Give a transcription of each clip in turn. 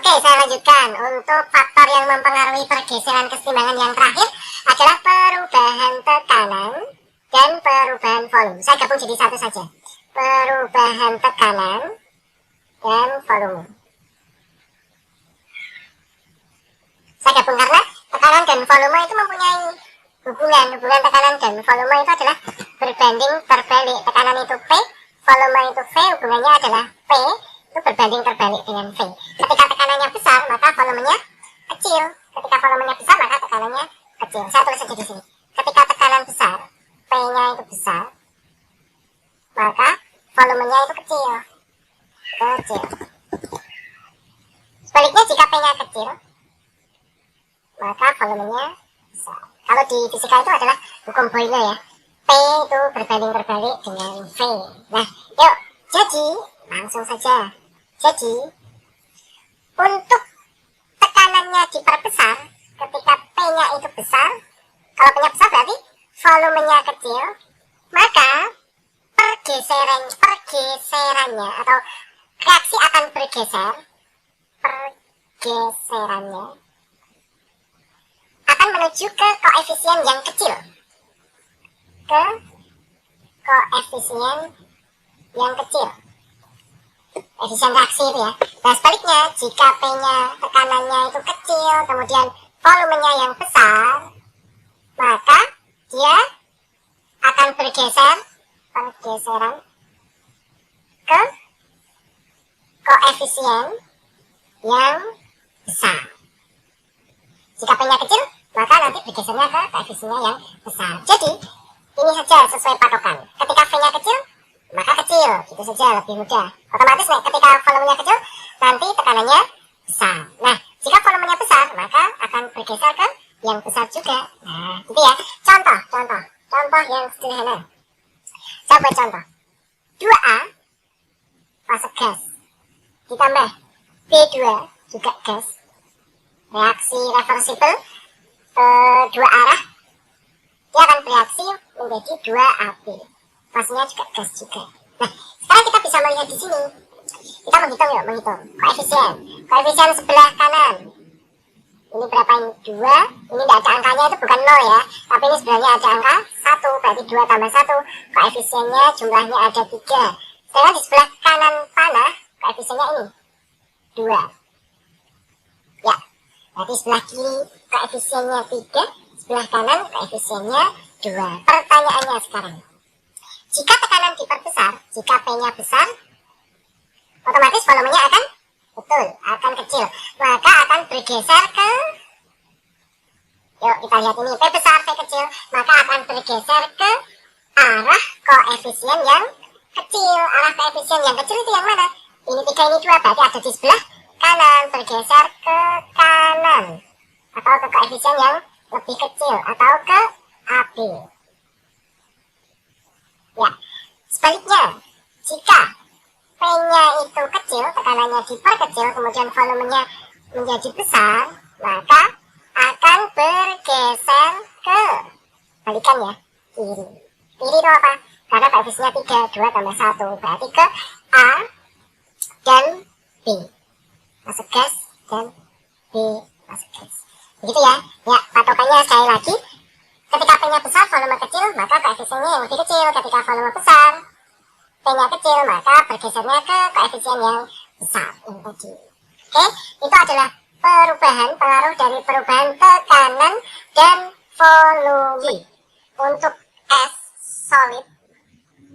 Oke, saya lanjutkan. Untuk faktor yang mempengaruhi pergeseran kesetimbangan yang terakhir adalah perubahan tekanan dan perubahan volume. Saya gabung jadi satu saja. Perubahan tekanan dan volume. Saya gabung karena tekanan dan volume itu mempunyai hubungan tekanan dan volume itu adalah berbanding terbalik. Tekanan itu P, volume itu V, hubungannya adalah P itu berbanding terbalik dengan V. Ketika tekanannya besar, maka volumenya kecil. Ketika volumenya besar, maka tekanannya kecil. Saya tulis saja di sini. Ketika tekanan besar, P-nya itu besar, maka volumenya itu kecil. Sebaliknya jika P-nya kecil, maka volumenya besar. Kalau di fisika itu adalah hukum Boyle ya. P itu berbanding terbalik dengan V. Nah, yuk, jadi langsung saja. Jadi untuk tekanannya diperbesar ketika P-nya itu besar. Kalau P-nya besar berarti volumenya kecil, maka pergeserannya atau reaksi akan bergeser. Pergeserannya akan menuju ke koefisien yang kecil. Ke koefisien yang kecil. Koefisien reaksi itu ya. Nah sebaliknya, jika P-nya tekanannya itu kecil, kemudian volumenya yang besar, maka dia akan pergeseran ke koefisien yang besar. Jika P-nya kecil, maka nanti bergesernya ke koefisiennya yang besar. Jadi ini saja sesuai patokan. Ketika V-nya kecil, maka kecil, gitu saja, lebih mudah. Otomatis nih, ketika volumenya kecil, nanti tekanannya besar. Nah, jika volumenya besar, maka akan bergeser ke yang besar juga. Nah, gitu ya. Contoh yang sederhana. Saya buat contoh. 2A fase gas ditambah B2 juga gas. Reaksi reversibel dua arah, dia akan bereaksi menjadi 2AB. Fasenya juga gas juga. Nah, sekarang kita bisa melihat di sini. Kita menghitung koefisien sebelah kanan. Ini berapa ini? 2. Ini tidak ada angkanya, itu bukan 0 ya. Tapi ini sebenarnya ada angka 1, berarti 2 tambah 1. Koefisiennya jumlahnya ada 3. Sedangkan di sebelah kanan panah, koefisiennya ini 2. Ya, berarti sebelah kiri koefisiennya 3, sebelah kanan koefisiennya 2. Pertanyaannya sekarang, jika tekanan diperbesar, jika P-nya besar, otomatis volumenya akan kecil. Maka akan bergeser ke, yuk kita lihat ini, P besar, P kecil, maka akan bergeser ke arah koefisien yang kecil. Arah koefisien yang kecil itu yang mana? Ini 3, ini 2, berarti ada di sebelah kanan, bergeser ke kanan. Atau ke koefisien yang lebih kecil, atau ke AB. Ya, sebaliknya, jika P-nya itu kecil, tekanannya diperkecil, kemudian volumenya menjadi besar, maka akan bergeser ke, balikan ya, kiri. Kiri itu apa? Karena koefisiennya 3, 2 tambah 1, berarti ke A dan B. Masuk gas dan B masuk gas. Begitu ya. Ya, patokannya sekali lagi. Ketika P-nya besar, volume kecil, maka koefisiennya yang lebih kecil. Ketika volume besar, P-nya kecil, maka bergesernya ke koefisien yang besar. Ini tadi. Oke, itu adalah pengaruh dari perubahan tekanan dan volume. Untuk S, solid,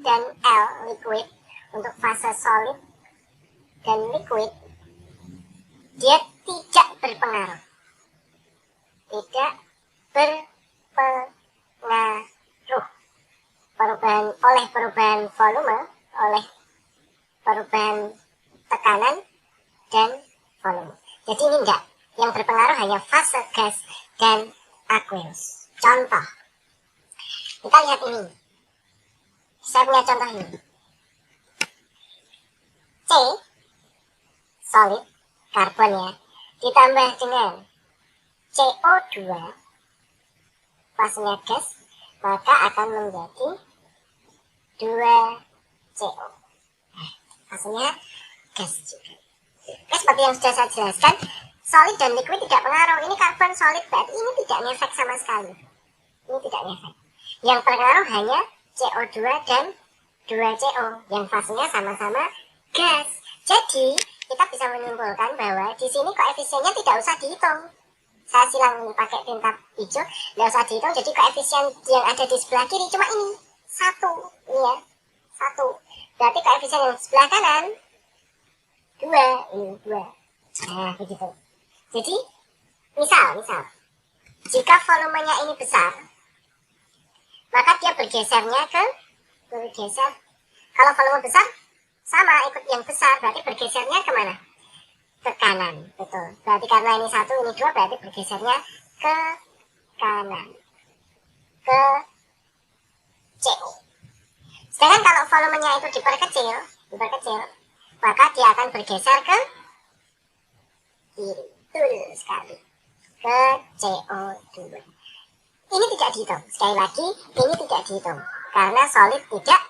dan L, liquid, untuk fase solid dan liquid, dia tidak berpengaruh. Tidak berpengaruh. Oleh perubahan volume, oleh perubahan tekanan dan volume. Jadi ini enggak. Yang berpengaruh hanya fase gas dan aqueous. Contoh, kita lihat ini. Saya punya contoh ini. C, solid, karbon ya, ditambah dengan CO2, fasenya gas, maka akan menjadi 2CO. Fasenya gas juga. Oke, seperti yang sudah saya jelaskan, solid dan liquid tidak pengaruh. Ini karbon solid, berarti ini tidak ngefek sama sekali. Ini tidak ngefek. Yang pengaruh hanya CO2 dan 2CO yang fasenya sama-sama gas. Jadi kita bisa menyimpulkan bahwa di sini koefisiennya tidak usah dihitung. Saya silang ini pakai tinta hijau, tidak usah dihitung. Jadi koefisien yang ada di sebelah kiri cuma ini 1, ini ya 1. Berarti koefisien yang sebelah kanan 2, ini 2. Nah begitu. Jadi misal jika volumenya ini besar, maka dia bergesernya bergeser. Kalau volume besar sama ikut yang besar, berarti bergesernya kemana? Ke kanan, betul. Berarti karena ini 1, ini 2, berarti bergesernya ke kanan, ke CO. Sedangkan kalau volumenya itu diperkecil, maka dia akan bergeser ke kiri, betul sekali, ke CO2. Ini tidak dihitung. Sekali lagi, ini tidak dihitung karena solid tidak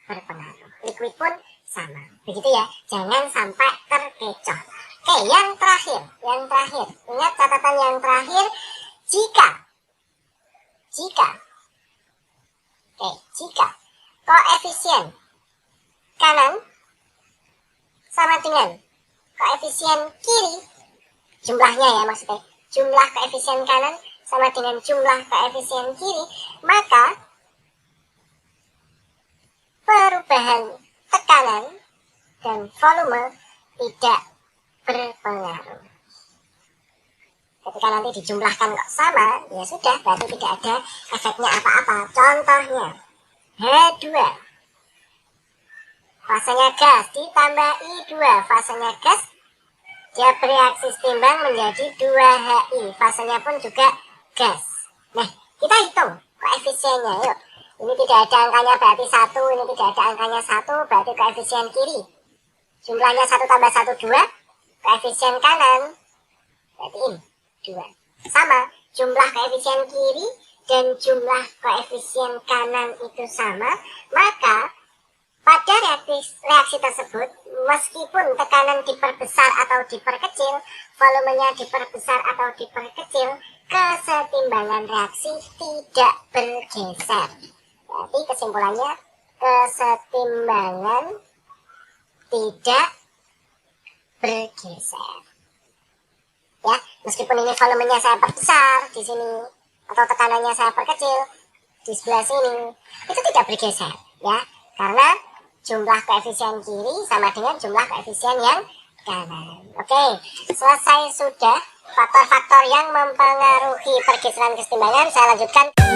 berpengaruh. Liquid pun sama. Begitu ya. Jangan sampai terkecoh. Oke, yang terakhir. Ingat catatan yang terakhir. Jika koefisien kanan sama dengan koefisien kiri, jumlahnya ya maksudnya, jumlah koefisien kanan sama dengan jumlah koefisien kiri, maka perubahan tekanan dan volume tidak berpengaruh. Ketika nanti dijumlahkan kok sama, ya sudah, berarti tidak ada efeknya apa-apa. Contohnya H2, fasenya gas, ditambah I2, fasenya gas, dia bereaksi setimbang menjadi 2HI, fasenya pun juga gas. Nah, kita hitung koefisiennya, yuk. Ini tidak ada angkanya berarti 1, ini tidak ada angkanya 1, berarti koefisien kiri. Jumlahnya 1 tambah 1, 2, koefisien kanan, berarti ini, 2. Sama, jumlah koefisien kiri dan jumlah koefisien kanan itu sama, maka pada reaksi tersebut, meskipun tekanan diperbesar atau diperkecil, volumenya diperbesar atau diperkecil, kesetimbangan reaksi tidak bergeser. Berarti kesimpulannya, kesetimbangan tidak bergeser. Ya, meskipun ini volumenya saya perbesar di sini atau tekanannya saya perkecil di sebelah sini, itu tidak bergeser, ya, karena jumlah koefisien kiri sama dengan jumlah koefisien yang kanan. Oke, selesai sudah faktor-faktor yang mempengaruhi pergeseran kesetimbangan. Saya lanjutkan.